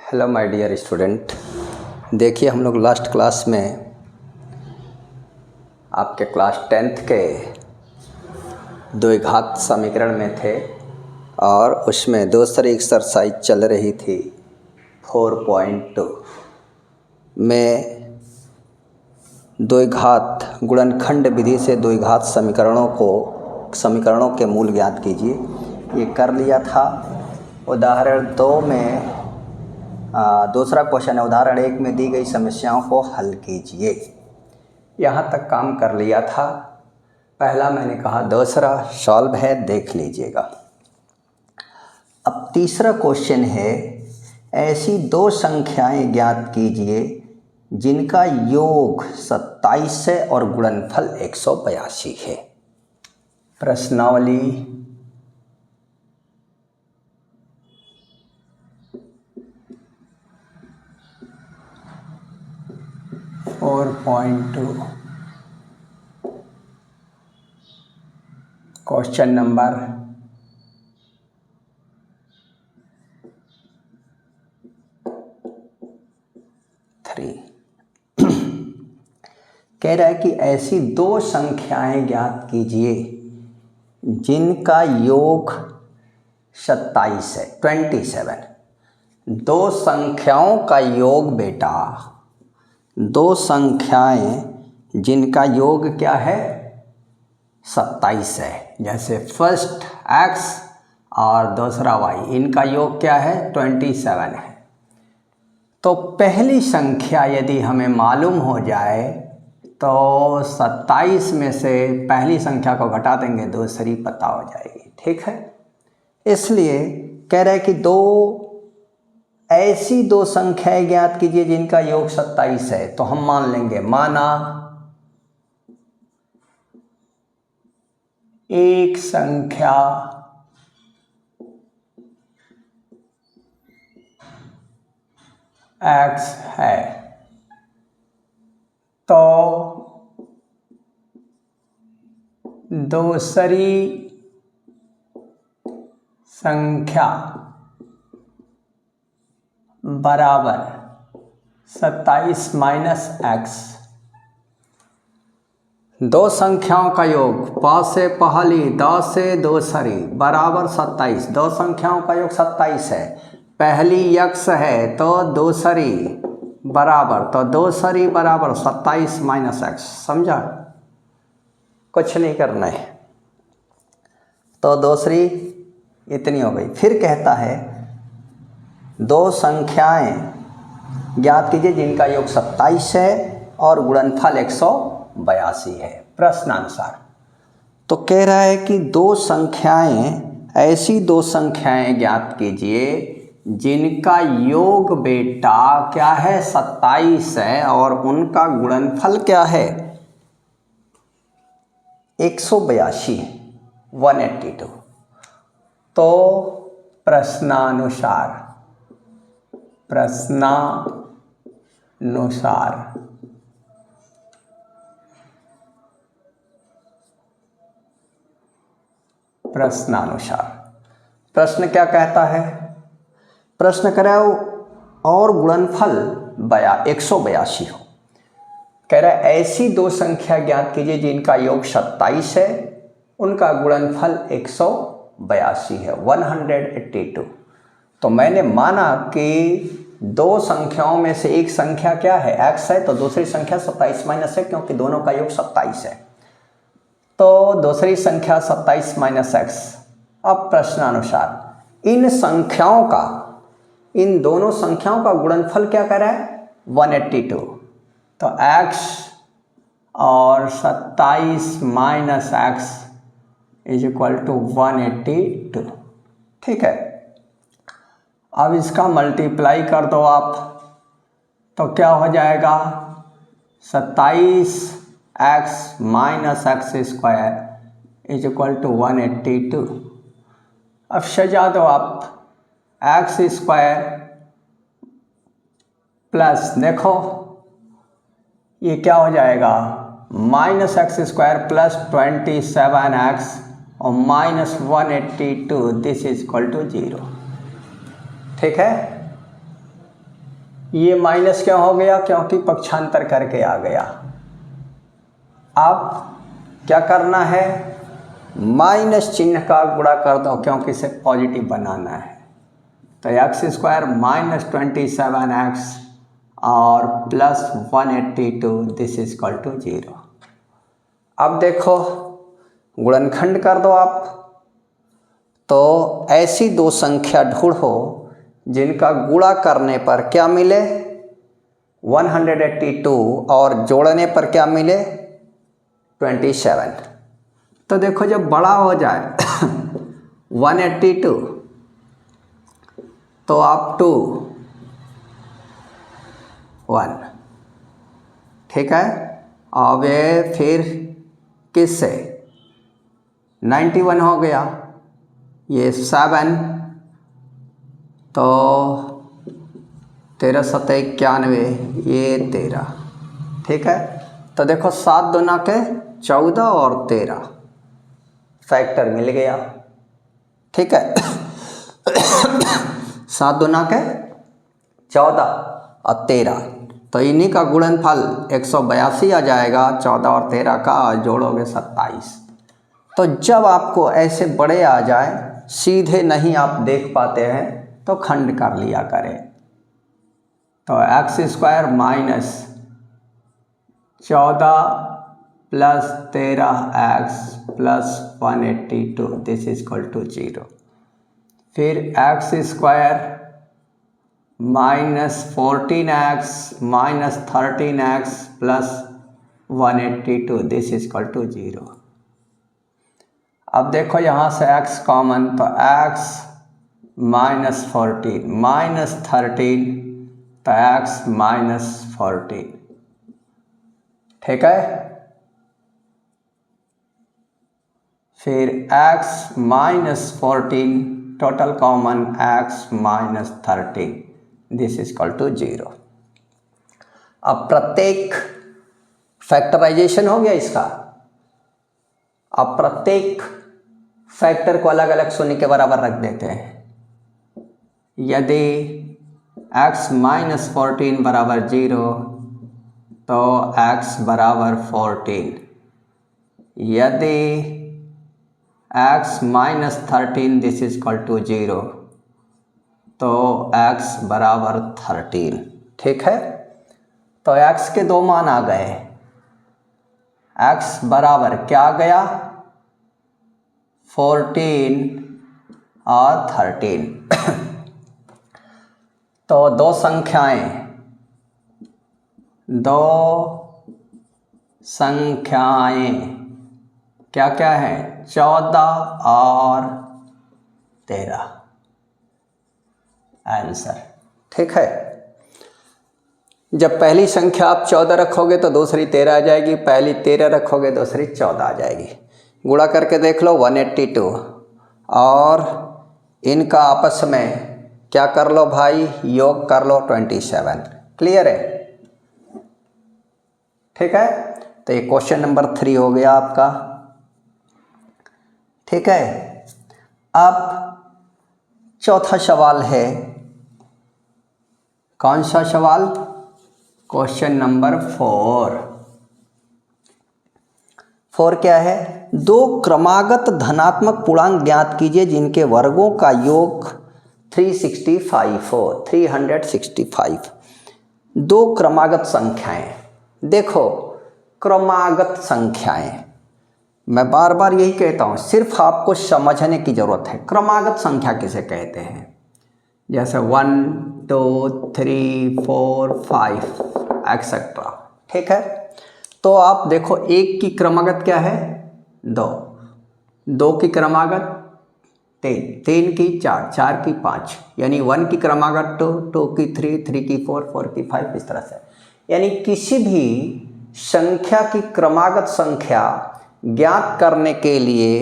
Hello my dear student, देखिए हम लोग लास्ट क्लास में आपके क्लास 10th के द्विघात समीकरण में थे और उसमें दूसरी एक्सरसाइज चल रही थी 4.2 में द्विघात गुणनखंड विधि से द्विघात समीकरणों के मूल ज्ञात कीजिए। ये कर लिया था। उदाहरण 2 में दूसरा क्वेश्चन है, उदाहरण 1 में दी गई समस्याओं को हल कीजिए। यहाँ तक काम कर लिया था। पहला मैंने कहा, दूसरा सॉल्व है, देख लीजिएगा। अब तीसरा क्वेश्चन है, ऐसी दो संख्याएं ज्ञात कीजिए जिनका योग 27 है और गुणनफल 182 है। प्रश्नावली 4.2 क्वेश्चन नंबर 3 कह रहा है कि ऐसी दो संख्याएं ज्ञात कीजिए जिनका योग 27 है, 27। दो संख्याओं का योग बेटा, दो संख्याएं जिनका योग क्या है, 27 है। जैसे फर्स्ट x और दूसरा y, इनका योग क्या है, 27 है। तो पहली संख्या यदि हमें मालूम हो जाए तो 27 में से पहली संख्या को घटा देंगे, दूसरी पता हो जाएगी। ठीक है, इसलिए कह रहा है कि ऐसी दो संख्याएं ज्ञात कीजिए जिनका योग 27 है। तो हम मान लेंगे, माना एक संख्या x है तो दूसरी संख्या बराबर 27 माइनस x। दो संख्याओं का योग, प से पहली, द से दूसरी बराबर 27। दो संख्याओं का योग 27 है। पहली x है तो दूसरी बराबर, तो दूसरी बराबर 27 माइनस x। समझा? कुछ नहीं करना है। तो दूसरी इतनी हो गई। फिर कहता है, दो संख्याएं ज्ञात कीजिए जिनका योग 27 है और गुणनफल 182 है प्रश्नानुसार। तो कह रहा है कि ऐसी दो संख्याएं ज्ञात कीजिए जिनका योग बेटा क्या है, 27 है और उनका गुणनफल क्या है, 182 है, 182। तो प्रश्नानुसार प्रश्न क्या कहता है? प्रश्न कराओ और गुणनफल 182 हो। कह रहा है ऐसी दो संख्या ज्ञात कीजिए जिनका योग 27 है, उनका गुणनफल 182 है, 182। तो मैंने माना कि दो संख्याओं में से एक संख्या क्या है, x है, तो दूसरी संख्या 27 माइनस है, क्योंकि दोनों का योग 27 है। तो दूसरी संख्या 27 माइनस x। अब प्रश्नानुसार इन दोनों संख्याओं का गुणनफल क्या कर रहा है, 182। तो x और 27 minus x is equal to 182। ठीक है, अब इसका मल्टीप्लाई कर दो आप, तो क्या हो जाएगा, 27x minus x square is equal to 182। अब सजा दो आप, x स्क्वायर प्लस, देखो ये क्या हो जाएगा, minus x square plus 27x और minus 182, this is equal to 0। ठीक है, ये माइनस क्यों हो गया? क्योंकि पक्षांतर करके आ गया। अब क्या करना है? माइनस चिन्ह का गुणा कर दो, क्योंकि इसे पॉजिटिव बनाना है। तो एक्स स्क्वायर माइनस 27x और plus 182, this is equal to 0। अब देखो गुणनखंड कर दो आप। तो ऐसी दो संख्या ढूंढो जिनका गुणा करने पर क्या मिले? 182 और जोड़ने पर क्या मिले? 27। तो देखो जब बड़ा हो जाए 182 तो अप टू 1, ठीक है। अब ये फिर किससे 91 हो गया, ये 7, तो 13 7 91, ये 13, ठीक है। तो देखो 7 दूना के 14 और 13 फैक्टर मिल गया, ठीक है। 7 दूना के 14 और 13, तो इन्हीं का गुणनफल 182 आ जाएगा। 14 और 13 का जोड़ोगे 27। तो जब आपको ऐसे बड़े आ जाए, सीधे नहीं आप देख पाते हैं, तो खंड कर लिया करें। तो x square minus 14 plus 13x plus 182, this is equal to 0। फिर x square minus 14x minus 13x plus 182, this is equal to 0। अब देखो यहाँ से x कॉमन, तो x माइनस 14 माइनस 13, तो x माइनस 14, ठीक है। फिर x minus 14 total common x minus 13, this is equal to 0। अब प्रत्येक फैक्टराइजेशन हो गया इसका। अब प्रत्येक फैक्टर को अलग अलग शून्य के बराबर रख देते हैं। यदि x माइनस 14 बराबर 0 तो x बराबर 14। यदि x minus 13 this is equal to 0 तो x बराबर 13, ठीक है। तो x के दो मान आ गए। x बराबर क्या आ गया? 14 और 13। तो दो संख्याएं क्या क्या है? 14 और 13 आंसर, ठीक है। जब पहली संख्या आप 14 रखोगे तो दूसरी 13 आ जाएगी, पहली 13 रखोगे दूसरी 14 आ जाएगी। गुणा करके देख लो 182 और इनका आपस में क्या कर लो भाई? योग कर लो 27। क्लियर है? ठीक है। तो ये क्वेश्चन नंबर 3 हो गया आपका, ठीक है। अब चौथा सवाल है, कौन सा सवाल? क्वेश्चन नंबर 4 क्या है? दो क्रमागत धनात्मक पूर्णांक ज्ञात कीजिए जिनके वर्गों का योग 365 हो। 365 दो क्रमागत संख्याएं। देखो क्रमागत संख्याएं, मैं बार बार यही कहता हूँ, सिर्फ आपको समझने की ज़रूरत है। क्रमागत संख्या किसे कहते हैं? जैसे 1 2 3 4 5 एक्सेट्रा, ठीक है। तो आप देखो, एक की क्रमागत क्या है? 2, 2 की क्रमागत 3, 3 की 4, 4 की 5, यानी 1 की क्रमागत 2, 2 की 3, 3 की 4, 4 की 5, इस तरह से। यानी किसी भी संख्या की क्रमागत संख्या ज्ञात करने के लिए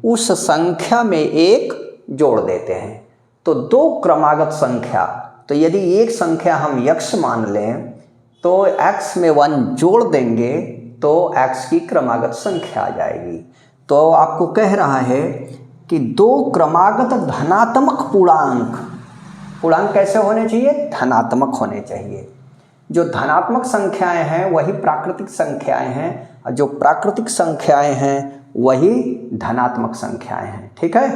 उस संख्या में एक जोड़ देते हैं। तो दो क्रमागत संख्या, तो यदि एक संख्या हम x मान लें तो x में 1 जोड़ देंगे तो x की क्रमागत संख्या आ जाएगी। तो आपको कह रहा है कि दो क्रमागत धनात्मक पूर्णांक पूर्णांक कैसे होने चाहिए? धनात्मक होने चाहिए। जो धनात्मक संख्याएं हैं वही प्राकृतिक संख्याएं हैं, और जो प्राकृतिक संख्याएं हैं वही धनात्मक संख्याएं हैं। ठीक है,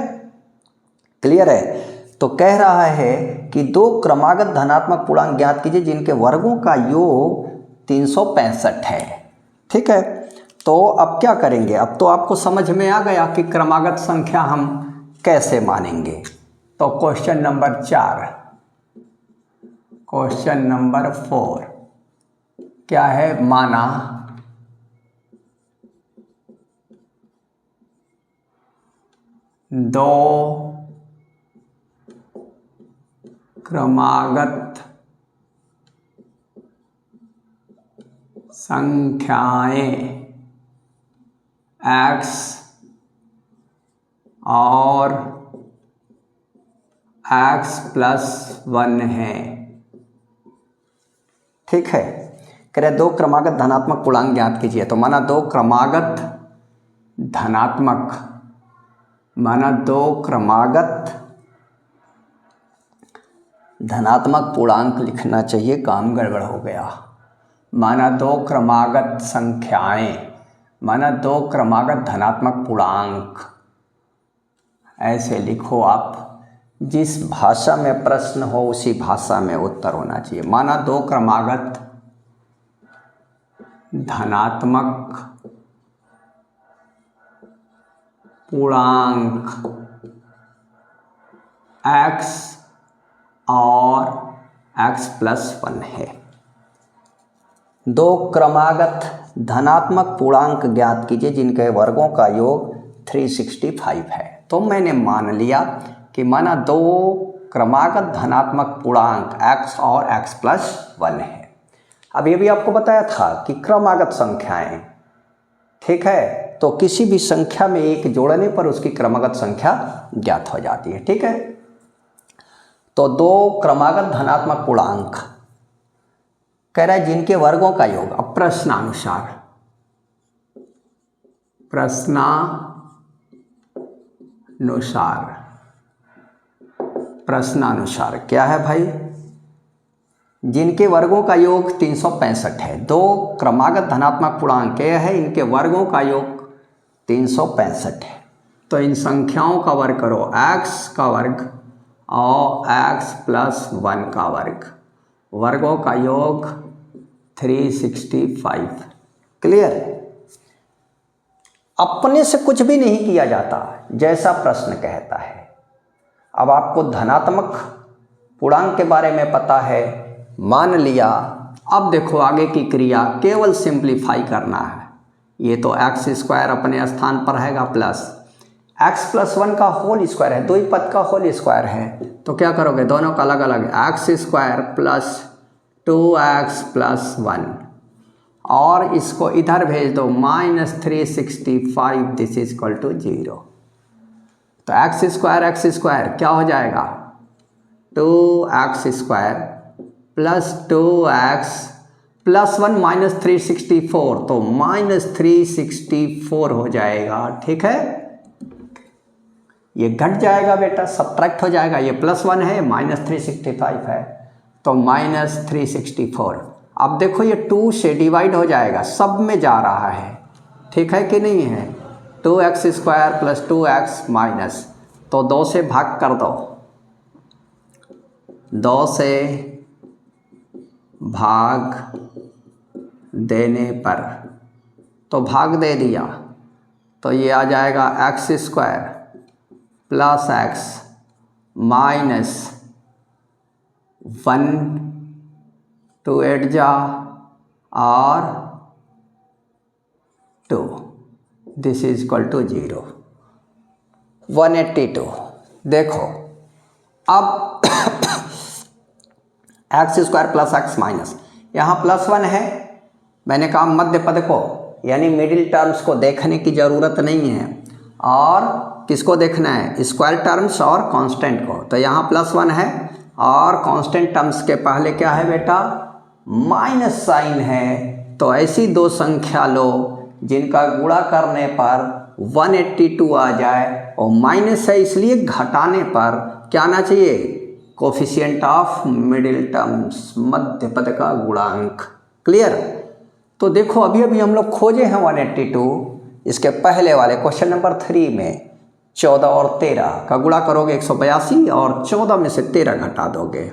क्लियर है? तो कह रहा है कि दो क्रमागत धनात्मक पूर्णांक ज्ञात कीजिए जिनके वर्गों का योग 365 है। ठीक है, तो अब क्या करेंगे? अब तो आपको समझ में आ गया कि क्रमागत संख्या हम कैसे मानेंगे। तो क्वेश्चन नंबर 4, क्वेश्चन नंबर 4 क्या है? माना दो क्रमागत संख्याएं x और x+1 है। ठीक है, कह रहे दो क्रमागत धनात्मक पूर्णांक ज्ञात कीजिए। तो माना दो क्रमागत धनात्मक पूर्णांक लिखना चाहिए, काम गड़बड़ हो गया। माना दो क्रमागत संख्याएं, माना दो क्रमागत धनात्मक पूर्णांक, ऐसे लिखो आप। जिस भाषा में प्रश्न हो उसी भाषा में उत्तर होना चाहिए। माना दो क्रमागत धनात्मक पूर्णांक x और x+1 है। दो क्रमागत धनात्मक पूर्णांक ज्ञात कीजिए जिनके वर्गों का योग 365 है। तो मैंने मान लिया कि माना दो क्रमागत धनात्मक पूर्णांक x और x+1 है। अब ये भी आपको बताया था कि क्रमागत संख्याएं, ठीक है, तो किसी भी संख्या में एक जोड़ने पर उसकी क्रमागत संख्या ज्ञात हो जाती है। ठीक है, तो दो क्रमागत धनात्मक पूर्णांक कह रहा है जिनके वर्गों का योग, अब प्रश्नानुसार क्या है भाई? जिनके वर्गों का योग 365 है। दो क्रमागत धनात्मक पूर्णांक क्या है? इनके वर्गों का योग 365 है। तो इन संख्याओं का वर्ग करो, x का वर्ग और x+1 का वर्ग, वर्गों का योग 365। क्लियर? अपने से कुछ भी नहीं किया जाता, जैसा प्रश्न कहता है। अब आपको धनात्मक पूर्णांक के बारे में पता है, मान लिया। अब देखो आगे की क्रिया, केवल सिंप्लीफाई करना है। ये तो x² अपने स्थान पर रहेगा, प्लस x+1 का होल स्क्वायर है, दो ही पद का होल स्क्वायर है। तो क्या करोगे? दोनों का अलग अलग, x² + 2x+1, और इसको इधर भेज दो -365, दिस इज इक्वल टू 0। तो x² क्या हो जाएगा? 2x² + 2x+1 -364, तो -364 हो जाएगा। ठीक है, ये घट जाएगा बेटा, सब्ट्रैक्ट हो जाएगा। ये +1 है, -365 है, तो -364। अब देखो ये 2 से डिवाइड हो जाएगा, सब में जा रहा है। ठीक है कि नहीं है? 2x² + 2x माइनस, तो 2 से भाग कर दो, 2 से भाग देने पर, तो भाग दे दिया, तो ये आ जाएगा x² + x माइनस 1, 2 8 जा और 2, दिस इज इक्वल टू 0, 182। देखो अब x² + x माइनस, यहाँ +1 है। मैंने कहा मध्य पद को, यानी मिडिल टर्म्स को देखने की ज़रूरत नहीं है, और किसको देखना है? स्क्वायर टर्म्स और कांस्टेंट को। तो यहाँ +1 है, और कांस्टेंट टर्म्स के पहले क्या है बेटा? माइनस साइन है। तो ऐसी दो संख्या लो जिनका गुणा करने पर 182 आ जाए, और माइनस है इसलिए घटाने पर क्या आना चाहिए? कोफिशिएंट ऑफ मिडिल टर्म्स, मध्य पद का गुणांक। क्लियर। तो देखो अभी अभी हम लोग खोजे हैं 182, इसके पहले वाले क्वेश्चन नंबर 3 में 14 और 13 का गुणा करोगे 182 और 14 में से 13 घटा दोगे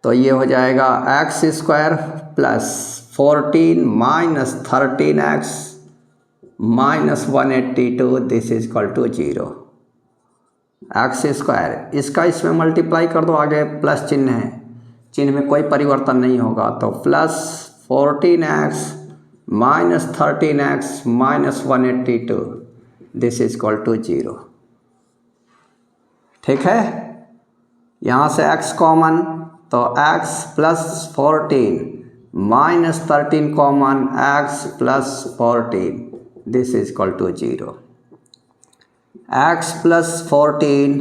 तो ये हो जाएगा x square plus 14 minus 13x minus 182, this is equal to 0। X square इसका इसमें मल्टीप्लाई कर दो, आगे प्लस चिन्ह है, चिन्ह में कोई परिवर्तन नहीं होगा, तो plus 14x minus 13x minus 182, this is equal to 0। ठीक है, यहाँ से x कॉमन तो x plus 14 minus 13 common x plus 14, this is equal to 0। x plus 14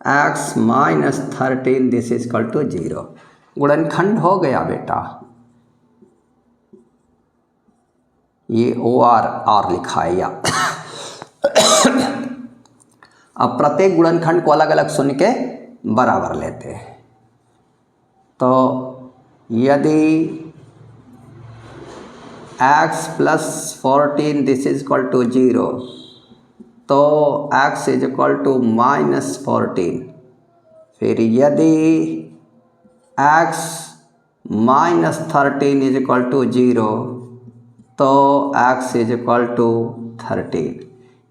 x minus 13, this is equal to 0। गुणनखंड हो गया बेटा, ये OR लिखा है या अब प्रत्येक गुणनखंड को अलग अलग सुन के बराबर लेते हैं। तो यदि x plus 14 this is equal to 0 तो x is equal to minus 14। फिर यदि x minus 13 is equal to 0 तो x इज इक्वल टू 13।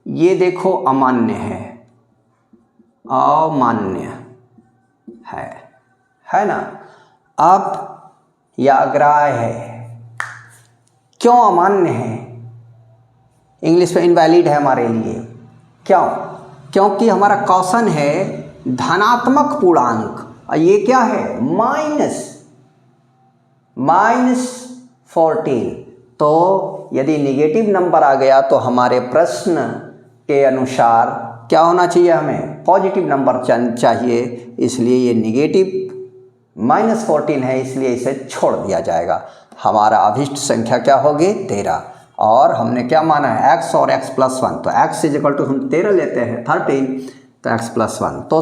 ये देखो अमान्य है, अमान्य है ना। अब यह अग्राह्य है, क्यों अमान्य है? इंग्लिश में इनवैलिड है हमारे लिए। क्यों? क्योंकि हमारा क्वेश्चन है धनात्मक पूर्णांक और ये क्या है माइनस 14। तो यदि निगेटिव नंबर आ गया तो हमारे प्रश्न के अनुसार क्या होना चाहिए, हमें पॉजिटिव नंबर चाहिए, इसलिए ये निगेटिव माइनस 14 है, इसलिए इसे छोड़ दिया जाएगा। हमारा अभिष्ट संख्या क्या होगी 13, और हमने क्या माना है x और x प्लस 1, तो x इज इक्वल टू हम 13 लेते हैं 13, तो x प्लस 1, तो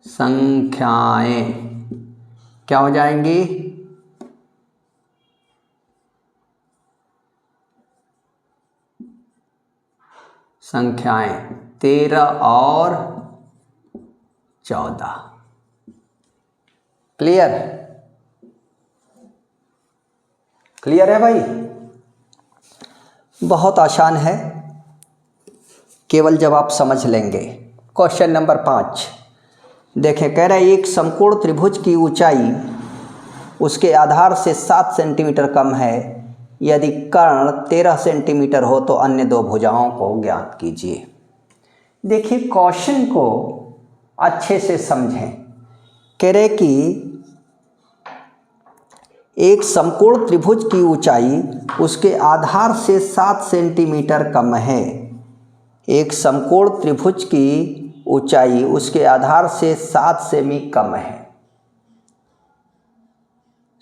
संख्याएं क्या हो जाएंगी, संख्याएं 13 और 14। क्लियर? क्लियर है भाई? बहुत आसान है, केवल जब आप समझ लेंगे। क्वेश्चन नंबर 5 देखें, कह रहा है एक समकोण त्रिभुज की ऊंचाई उसके आधार से 7 सेंटीमीटर कम है, यदि कर्ण 13 सेंटीमीटर हो तो अन्य दो भुजाओं को ज्ञात कीजिए। देखिए क्वेश्चन को अच्छे से समझें। कह रहे कि एक समकोण त्रिभुज की ऊंचाई उसके आधार से 7 सेंटीमीटर कम है। एक समकोण त्रिभुज की ऊंचाई उसके आधार से 7 सेमी कम है।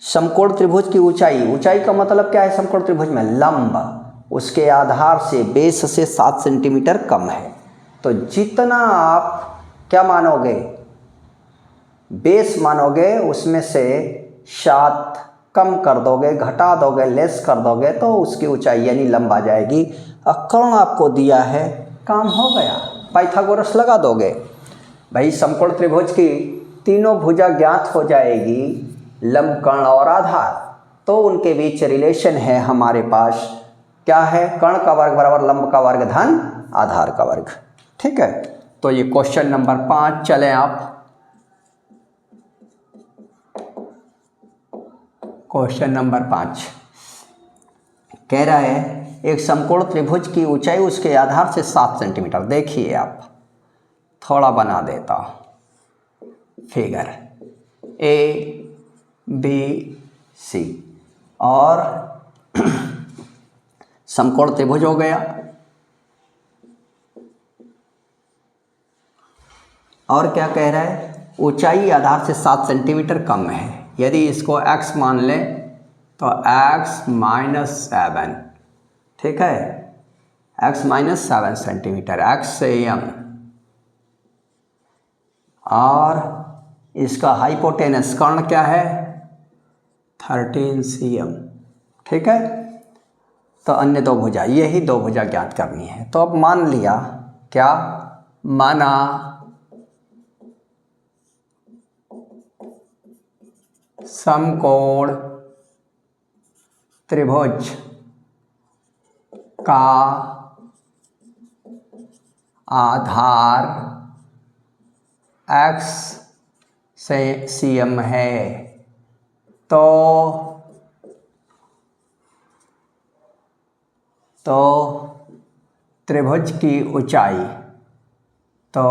समकोण त्रिभुज की ऊंचाई का मतलब क्या है? समकोण त्रिभुज में लंब उसके आधार से बेस से 7 सेंटीमीटर कम है। तो जितना आप क्या मानोगे, बेस मानोगे, उसमें से 7 कम कर दोगे, घटा दोगे, लेस कर दोगे, तो उसकी ऊंचाई यानी लंब आ जाएगी। कर्ण आपको दिया है, काम हो गया, पाइथागोरस लगा दोगे। भाई समकोण त्रिभुज की तीनों भुजा ज्ञात हो जाएगी, लंब, कर्ण और आधार, तो उनके बीच रिलेशन है हमारे पास। क्या है? कर्ण का वर्ग बराबर लंब का वर्ग धन आधार का वर्ग। ठीक है, तो ये क्वेश्चन नंबर 5। चलें आप क्वेश्चन नंबर 5 कह रहा है एक समकोण त्रिभुज की ऊंचाई उसके आधार से 7 सेंटीमीटर। देखिए आप, थोड़ा बना देता हूँ फिगर ABC और समकोण त्रिभुज हो गया, और क्या कह रहा है? ऊंचाई आधार से 7 सेंटीमीटर कम है। यदि इसको x मान लें तो x माइनस 7, ठीक है, x माइनस 7 सेंटीमीटर, x से m, और इसका हाइपोटेनस कर्ण क्या है 13 cm। ठीक है, तो अन्य दो भुजा, यही दो भुजा ज्ञात करनी है। तो अब मान लिया, क्या माना, समकोण त्रिभुज का आधार x से cm है, तो त्रिभुज की ऊंचाई, तो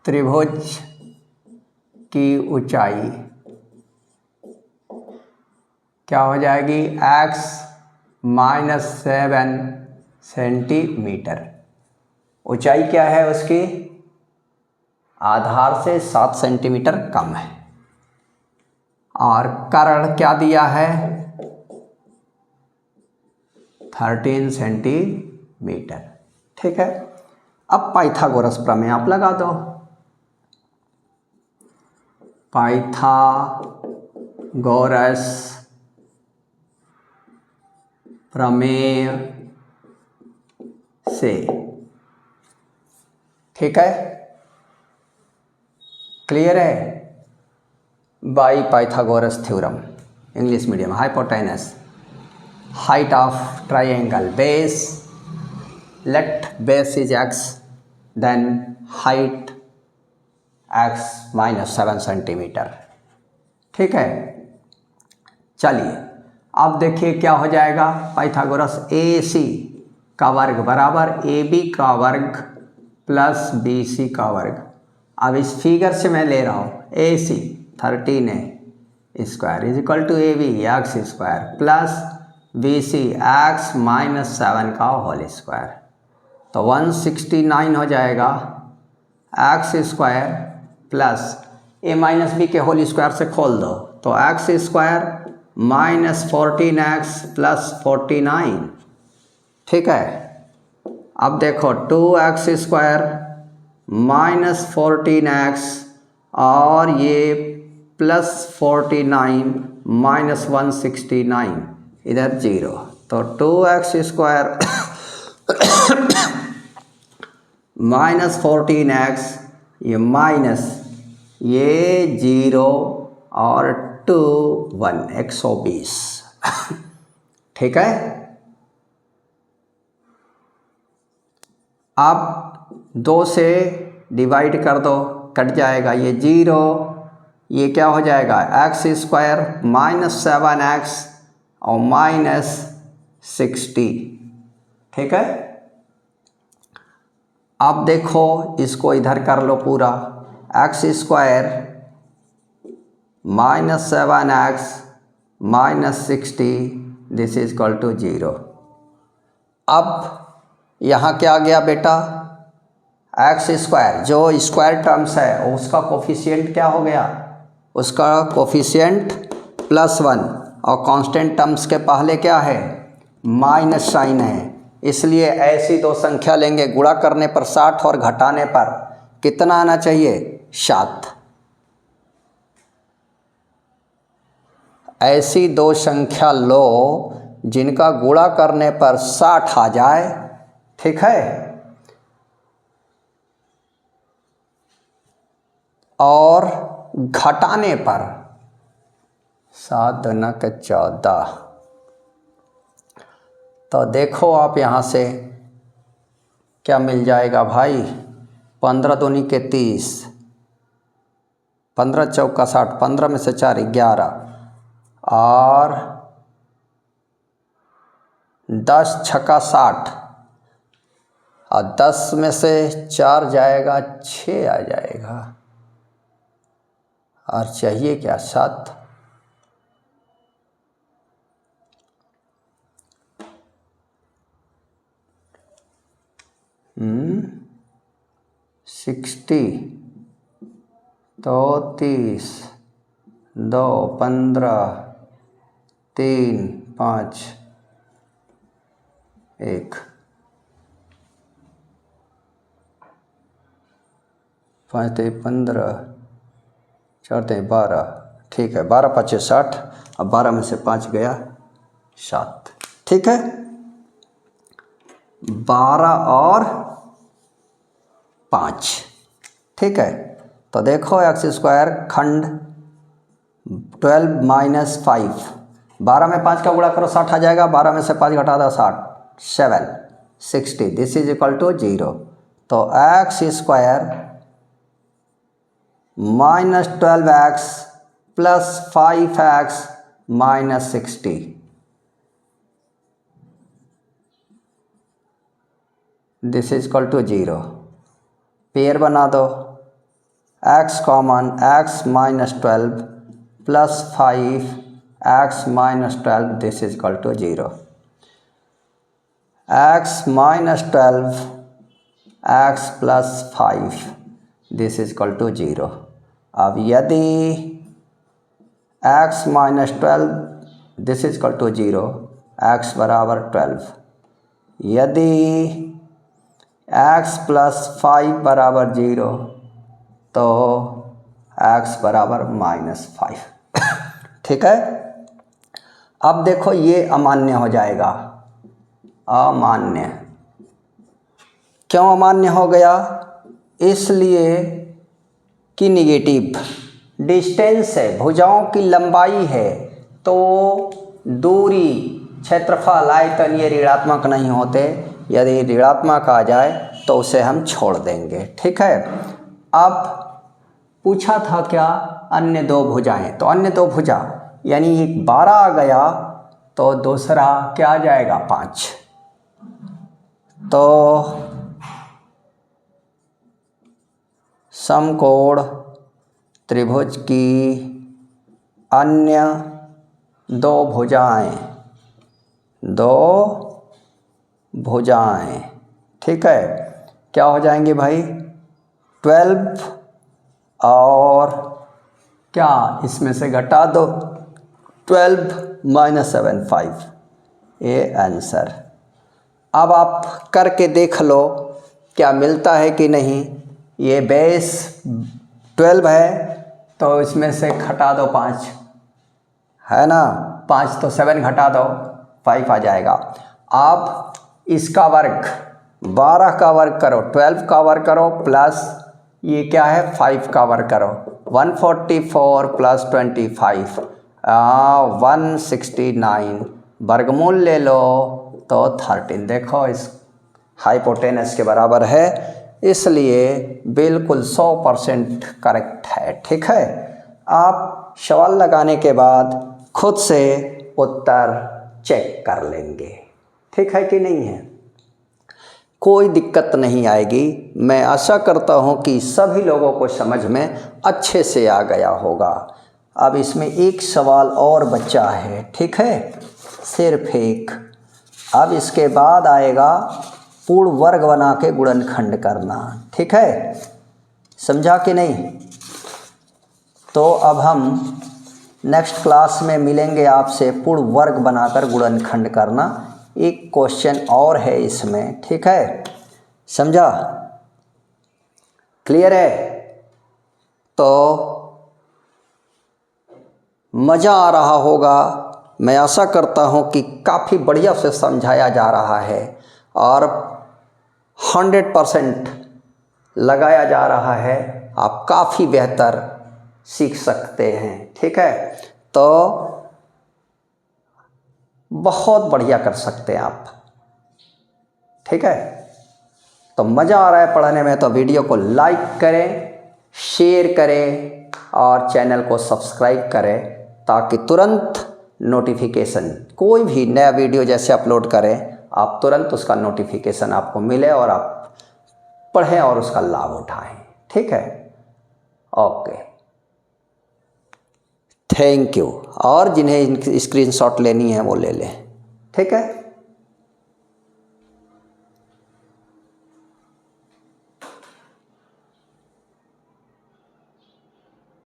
त्रिभुज की ऊंचाई क्या हो जाएगी x माइनस 7 सेंटीमीटर। ऊंचाई क्या है उसकी, आधार से 7 सेंटीमीटर कम है, और कर्ण क्या दिया है 13 सेंटीमीटर। ठीक है, अब पाइथागोरस प्रमेय आप लगा दो। पाइथागोरस प्रमेय से, ठीक है, क्लियर है, by Pythagoras theorem, English medium, hypotenuse, height of triangle base, let base is x, then height x minus 7 centimetre. ठीक है, चलिए अब देखिए क्या हो जाएगा, पाइथागोरस AC का वर्ग बराबर AB का वर्ग प्लस BC का वर्ग। अब इस फिगर से मैं ले रहा हूँ AC 13 square is equal to AB x square plus BC x minus 7 का होल स्क्वायर, तो 169 हो जाएगा x square plus a minus B के होल स्क्वायर से खोल दो, तो x square minus 14x plus 49। ठीक है, अब देखो 2x स्क्वायर माइनस 14x और ये प्लस 49 माइनस 169, इधर 0, तो 2x स्क्वायर माइनस 14x, ये माइनस, ये 0 और 2 1 120। ठीक है, अब 2 से डिवाइड कर दो, कट जाएगा ये 0, ये क्या हो जाएगा x स्क्वायर माइनस 7x और माइनस 60। ठीक है, अब देखो इसको इधर कर लो पूरा, x square minus 7x minus 60 this is equal to 0। अब यहाँ क्या आ गया बेटा, x स्क्वायर जो स्क्वायर टर्म्स है उसका कोफिशिएंट क्या हो गया, उसका कोफिशिएंट +1, और कांस्टेंट टर्म्स के पहले क्या है माइनस साइन है, इसलिए ऐसी दो संख्या लेंगे, गुणा करने पर 60 और घटाने पर कितना आना चाहिए 7। ऐसी दो संख्या लो जिनका गुणा करने पर 60 आ जाए। ठीक है, और घटाने पर 7 दूना के 14, तो देखो आप यहाँ से क्या मिल जाएगा भाई, 15 दूनी के 30, 15 चौका 60, 15 में से 4 11, और 10 छक्का 60, और 10 में से 4 जाएगा 6 आ जाएगा, और चाहिए क्या 7। 60, तो 30, 2 15, 3 5, 1 5 3 15 4 3 12, ठीक है, 12 5 60, अब 12 में से 5 गया 7, ठीक है। 12 और 5, ठीक है। तो देखो एक्स स्क्वायर खंड 12 माइनस 5, 12 में 5 का गुणा करो 60 आ जाएगा, 12 में से 5 घटा दो 60, 7 60, दिस इज इक्वल टू 0। तो x square minus 12x plus 5x minus 60, this is equal to 0। Pair बना दो, x common, x minus 12 plus 5x minus 12, this is equal to 0। x minus 12 x plus 5, this is equal to 0। अब यदि x minus 12, this is equal to 0, x बराबर 12, यदि x plus 5 बराबर 0 तो x बराबर minus 5, ठीक है। अब देखो ये अमान्य हो जाएगा, अमान्य। क्यों अमान्य हो गया? इसलिए कि निगेटिव डिस्टेंस है, भुजाओं की लंबाई है, तो दूरी, क्षेत्रफल, आयतन ये ऋणात्मक नहीं होते। यदि ऋणात्मक आ जाए तो उसे हम छोड़ देंगे, ठीक है। अब पूछा था क्या? अन्य दो भुजाएं, तो अन्य दो भुजा यानी एक 12 आ गया तो दूसरा क्या आ जाएगा? 5। तो समकोण त्रिभुज की अन्य दो भुजाएं, ठीक है, क्या हो जाएंगे भाई? 12 और क्या इसमें से घटा दो 12 माइनस 7 5, ये आंसर। अब आप करके देख लो क्या मिलता है कि नहीं। ये बेस 12 है तो इसमें से घटा दो 5, है ना, 5 तो 7 घटा दो 5 आ जाएगा। आप इसका वर्ग 12 का वर्ग करो, 12 का वर्ग करो, प्लस ये क्या है 5 का वर्ग करो, 144 प्लस 25 169, वर्गमूल ले लो तो 13। देखो इस हाइपोटेनस के बराबर है, इसलिए बिल्कुल 100% करेक्ट है, ठीक है। आप सवाल लगाने के बाद खुद से उत्तर चेक कर लेंगे, ठीक है कि नहीं है। कोई दिक्कत नहीं आएगी। मैं आशा करता हूँ कि सभी लोगों को समझ में अच्छे से आ गया होगा। अब इसमें एक सवाल और बचा है, ठीक है, सिर्फ एक। अब इसके बाद आएगा पूर्ण वर्ग बना के गुणनखंड करना, ठीक है, समझा कि नहीं। तो अब हम नेक्स्ट क्लास में मिलेंगे आपसे, पूर्ण वर्ग बनाकर गुणनखंड करना। एक क्वेश्चन और है इसमें, ठीक है, समझा, क्लियर है। तो मज़ा आ रहा होगा, मैं आशा करता हूँ कि काफ़ी बढ़िया से समझाया जा रहा है और 100% लगाया जा रहा है। आप काफ़ी बेहतर सीख सकते हैं, ठीक है। तो बहुत बढ़िया कर सकते हैं आप, ठीक है। तो मज़ा आ रहा है पढ़ने में तो वीडियो को लाइक करें, शेयर करें और चैनल को सब्सक्राइब करें, ताकि तुरंत नोटिफिकेशन, कोई भी नया वीडियो जैसे अपलोड करें आप तुरंत उसका नोटिफिकेशन आपको मिले और आप पढ़ें और उसका लाभ उठाएं, ठीक है। Okay, thank you. और जिन्हें स्क्रीनशॉट लेनी है वो ले लें, ठीक है।